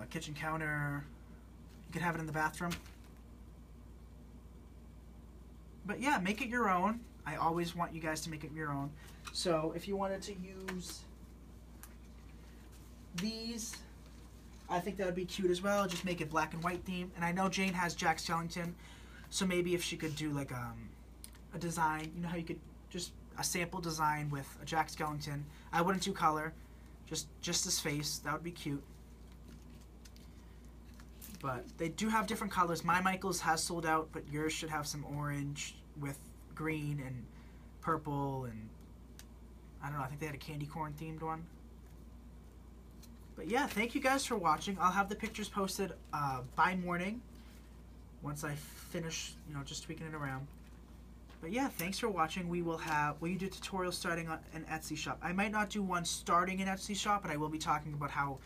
kitchen counter. You could have it in the bathroom. But yeah, make it your own. I always want you guys to make it your own. So if you wanted to use these, I think that would be cute as well. Just make it black and white theme. And I know Jane has Jack Skellington, so maybe if she could do like a design, you know how you could just a sample design with a Jack Skellington. I wouldn't do color, just his face. That would be cute. But they do have different colors. My Michaels has sold out, but yours should have some orange with green and purple and I don't know, I think they had a candy corn themed one. But yeah, thank you guys for watching. I'll have the pictures posted by morning once I finish, just tweaking it around. But yeah, thanks for watching. We'll do tutorials starting on an Etsy shop. I might not do one starting an Etsy shop, but I will be talking about how,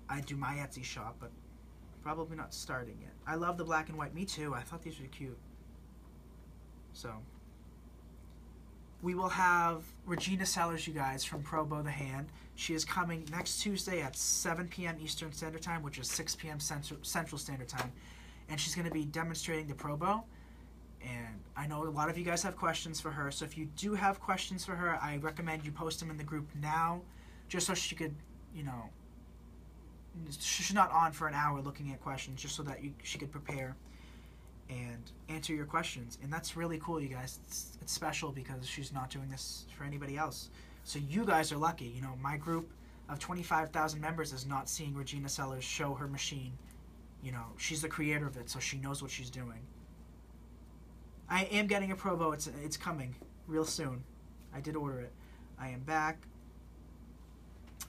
I do my Etsy shop, but probably not starting it. I love the black and white. Me too. I thought these were cute. So, we will have Regina Sellers, you guys, from Pro Bow the Hand. She is coming next Tuesday at 7 p.m. Eastern Standard Time, which is 6 p.m. Central Standard Time. And she's going to be demonstrating the Pro Bow. And I know a lot of you guys have questions for her. So if you do have questions for her, I recommend you post them in the group now, just so she could, she's not on for an hour looking at questions, just so that she could prepare and answer your questions. And that's really cool, you guys. It's special because she's not doing this for anybody else. So you guys are lucky. My group of 25,000 members is not seeing Regina Sellers show her machine. She's the creator of it, so she knows what she's doing. I am getting a Pro Bow. It's coming real soon. I did order it. I am back.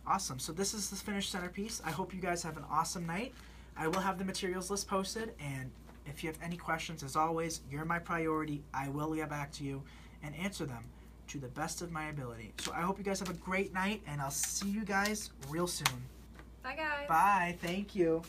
Awesome. So this is the finished centerpiece. I hope you guys have an awesome night. I will have the materials list posted, and if you have any questions, as always, you're my priority. I will get back to you and answer them to the best of my ability. So I hope you guys have a great night, and I'll see you guys real soon. Bye, guys. Bye. Thank you.